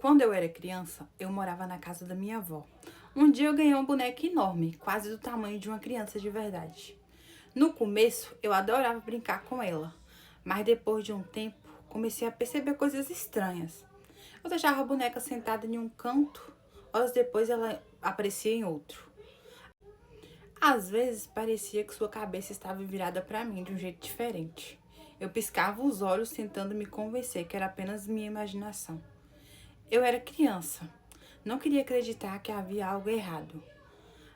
Quando eu era criança, eu morava na casa da minha avó. Um dia eu ganhei uma boneca enorme, quase do tamanho de uma criança de verdade. No começo, eu adorava brincar com ela, mas depois de um tempo, comecei a perceber coisas estranhas. Eu deixava a boneca sentada em um canto, horas depois ela aparecia em outro. Às vezes parecia que sua cabeça estava virada para mim de um jeito diferente. Eu piscava os olhos tentando me convencer que era apenas minha imaginação. Eu era criança. Não queria acreditar que havia algo errado.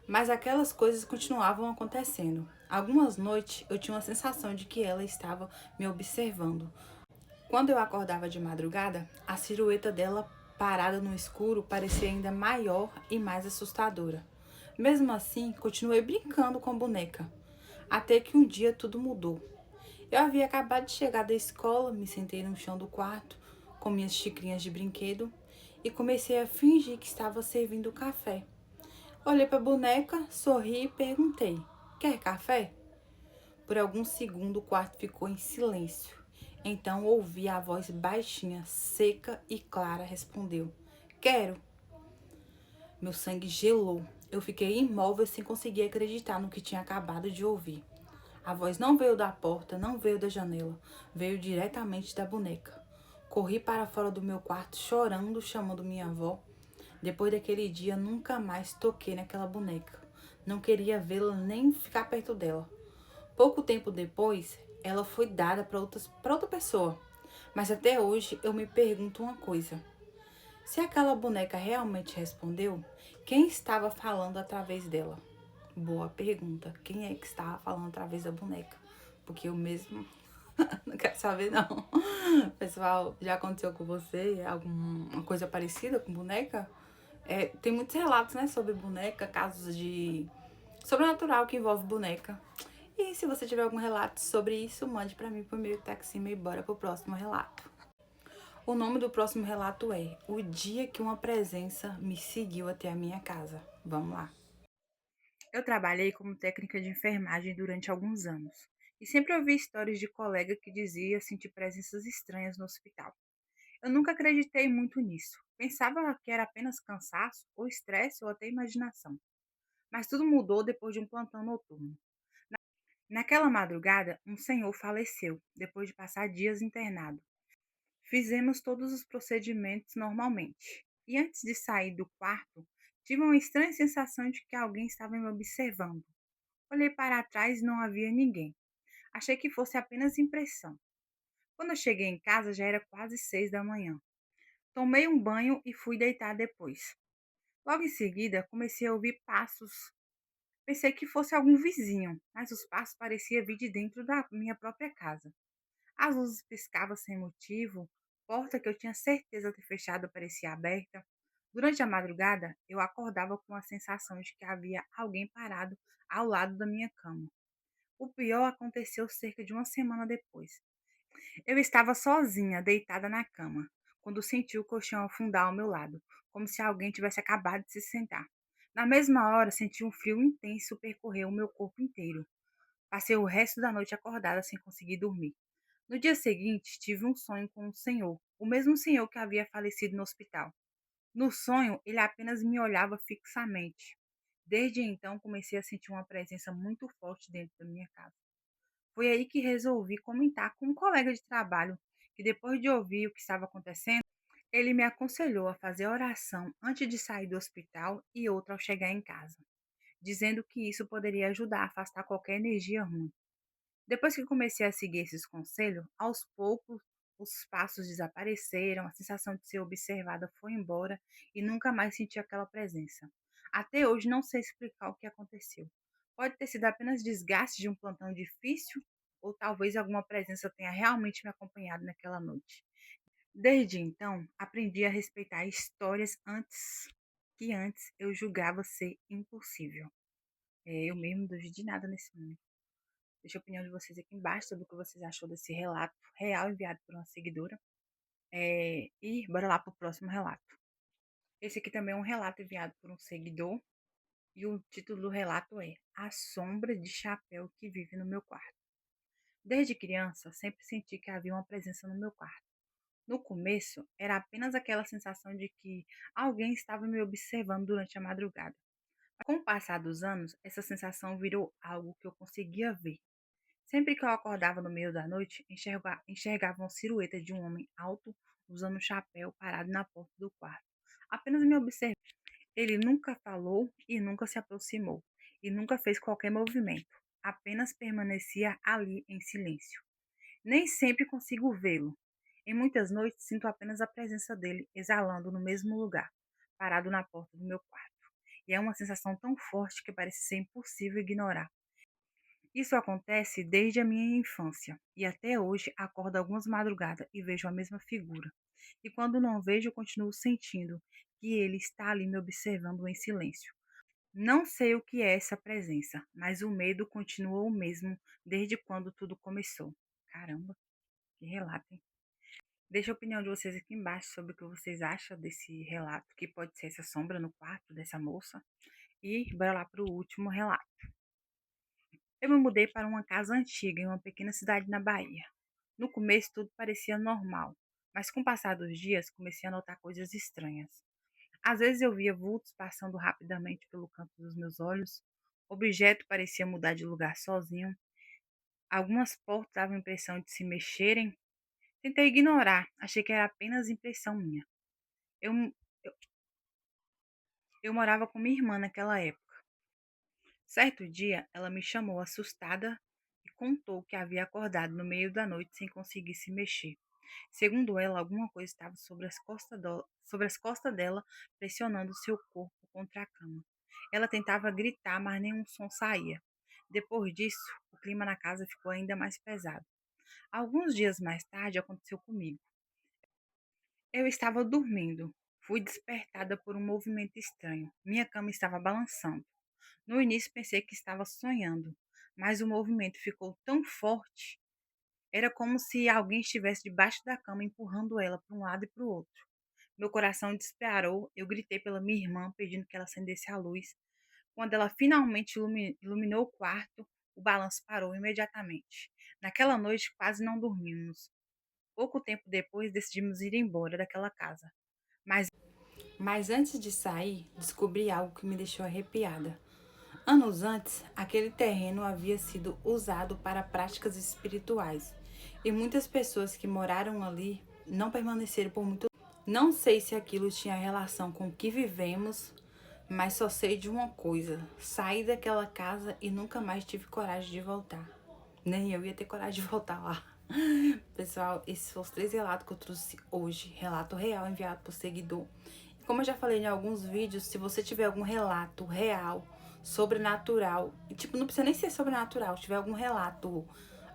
Mas aquelas coisas continuavam acontecendo. Algumas noites eu tinha uma sensação de que ela estava me observando. Quando eu acordava de madrugada, a silhueta dela parada no escuro parecia ainda maior e mais assustadora. Mesmo assim, continuei brincando com a boneca. Até que um dia tudo mudou. Eu havia acabado de chegar da escola, me sentei no chão do quarto com minhas xicrinhas de brinquedo e comecei a fingir que estava servindo café. Olhei para a boneca, sorri e perguntei: Quer café? Por alguns segundos o quarto ficou em silêncio. Então ouvi a voz baixinha, seca e clara respondeu: Quero. Meu sangue gelou. Eu fiquei imóvel sem conseguir acreditar no que tinha acabado de ouvir. A voz não veio da porta, não veio da janela, veio diretamente da boneca. Corri para fora do meu quarto chorando, chamando minha avó. Depois daquele dia, nunca mais toquei naquela boneca. Não queria vê-la nem ficar perto dela. Pouco tempo depois, ela foi dada para outra pessoa. Mas até hoje eu me pergunto uma coisa: se aquela boneca realmente respondeu, quem estava falando através dela? Boa pergunta. Quem é que estava falando através da boneca? Porque eu mesmo não quero saber, não. Pessoal, já aconteceu com você alguma coisa parecida com boneca? Tem muitos relatos, né, sobre boneca, casos de sobrenatural que envolve boneca. E se você tiver algum relato sobre isso, mande pra mim por meio taxima e bora pro próximo relato. O nome do próximo relato é O Dia que uma Presença Me Seguiu Até a Minha Casa. Vamos lá. Eu trabalhei como técnica de enfermagem durante alguns anos e sempre ouvi histórias de colega que dizia sentir presenças estranhas no hospital. Eu nunca acreditei muito nisso. Pensava que era apenas cansaço, ou estresse, ou até imaginação. Mas tudo mudou depois de um plantão noturno. Naquela madrugada, um senhor faleceu, depois de passar dias internado. Fizemos todos os procedimentos normalmente. E antes de sair do quarto, tive uma estranha sensação de que alguém estava me observando. Olhei para trás e não havia ninguém. Achei que fosse apenas impressão. Quando eu cheguei em casa, já era quase 6 da manhã. Tomei um banho e fui deitar depois. Logo em seguida, comecei a ouvir passos. Pensei que fosse algum vizinho, mas os passos pareciam vir de dentro da minha própria casa. As luzes piscavam sem motivo, porta que eu tinha certeza ter fechado parecia aberta. Durante a madrugada, eu acordava com a sensação de que havia alguém parado ao lado da minha cama. O pior aconteceu cerca de uma semana depois. Eu estava sozinha, deitada na cama, quando senti o colchão afundar ao meu lado, como se alguém tivesse acabado de se sentar. Na mesma hora, senti um frio intenso percorrer o meu corpo inteiro. Passei o resto da noite acordada sem conseguir dormir. No dia seguinte, tive um sonho com um senhor, o mesmo senhor que havia falecido no hospital. No sonho, ele apenas me olhava fixamente. Desde então, comecei a sentir uma presença muito forte dentro da minha casa. Foi aí que resolvi comentar com um colega de trabalho, que depois de ouvir o que estava acontecendo, ele me aconselhou a fazer oração antes de sair do hospital e outra ao chegar em casa, dizendo que isso poderia ajudar a afastar qualquer energia ruim. Depois que comecei a seguir esses conselhos, aos poucos os passos desapareceram, a sensação de ser observada foi embora e nunca mais senti aquela presença. Até hoje não sei explicar o que aconteceu. Pode ter sido apenas desgaste de um plantão difícil ou talvez alguma presença tenha realmente me acompanhado naquela noite. Desde então, aprendi a respeitar histórias antes eu julgava ser impossível. Eu mesmo não duvido de nada nesse mundo. Deixa a opinião de vocês aqui embaixo sobre o que vocês achou desse relato real enviado por uma seguidora. E bora lá pro próximo relato. Esse aqui também é um relato enviado por um seguidor. E o título do relato é A Sombra de Chapéu que Vive no Meu Quarto. Desde criança, sempre senti que havia uma presença no meu quarto. No começo, era apenas aquela sensação de que alguém estava me observando durante a madrugada. Com o passar dos anos, essa sensação virou algo que eu conseguia ver. Sempre que eu acordava no meio da noite, enxergava uma silhueta de um homem alto usando um chapéu parado na porta do quarto. Apenas me observando. Ele nunca falou e nunca se aproximou, e nunca fez qualquer movimento. Apenas permanecia ali em silêncio. Nem sempre consigo vê-lo. Em muitas noites sinto apenas a presença dele exalando no mesmo lugar, parado na porta do meu quarto. E é uma sensação tão forte que parece ser impossível ignorar. Isso acontece desde a minha infância, e até hoje acordo algumas madrugadas e vejo a mesma figura. E quando não vejo, continuo sentindo que ele está ali me observando em silêncio. Não sei o que é essa presença, mas o medo continua o mesmo desde quando tudo começou. Caramba, que relato, hein? Deixa a opinião de vocês aqui embaixo sobre o que vocês acham desse relato, que pode ser essa sombra no quarto dessa moça. E bora lá para o último relato. Eu me mudei para uma casa antiga em uma pequena cidade na Bahia. No começo tudo parecia normal, mas com o passar dos dias comecei a notar coisas estranhas. Às vezes eu via vultos passando rapidamente pelo canto dos meus olhos, o objeto parecia mudar de lugar sozinho, algumas portas davam a impressão de se mexerem. Tentei ignorar, achei que era apenas impressão minha. Eu, eu morava com minha irmã naquela época. Certo dia, ela me chamou assustada e contou que havia acordado no meio da noite sem conseguir se mexer. Segundo ela, alguma coisa estava sobre as costas dela, pressionando seu corpo contra a cama. Ela tentava gritar, mas nenhum som saía. Depois disso, o clima na casa ficou ainda mais pesado. Alguns dias mais tarde, aconteceu comigo. Eu estava dormindo. Fui despertada por um movimento estranho. Minha cama estava balançando. No início pensei que estava sonhando, mas o movimento ficou tão forte, era como se alguém estivesse debaixo da cama empurrando ela para um lado e para o outro. Meu coração disparou, eu gritei pela minha irmã pedindo que ela acendesse a luz. Quando ela finalmente iluminou o quarto, o balanço parou imediatamente. Naquela noite quase não dormimos. Pouco tempo depois decidimos ir embora daquela casa. Mas, mas antes de sair, descobri algo que me deixou arrepiada. Anos antes, aquele terreno havia sido usado para práticas espirituais e muitas pessoas que moraram ali não permaneceram por muito tempo. Não sei se aquilo tinha relação com o que vivemos, mas só sei de uma coisa: saí daquela casa e nunca mais tive coragem de voltar. Nem eu ia ter coragem de voltar lá. Pessoal, esses foram os 3 relatos que eu trouxe hoje. Relato real enviado por seguidor. E como eu já falei em alguns vídeos, se você tiver algum relato real, sobrenatural, e tipo, não precisa nem ser sobrenatural, se tiver algum relato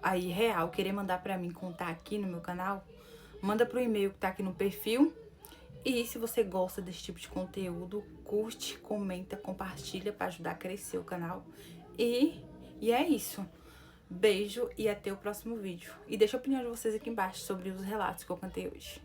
aí real, querer mandar pra mim contar aqui no meu canal, manda pro e-mail que tá aqui no perfil. E se você gosta desse tipo de conteúdo, curte, comenta, compartilha pra ajudar a crescer o canal. E é isso. Beijo e até o próximo vídeo. E deixa a opinião de vocês aqui embaixo sobre os relatos que eu contei hoje.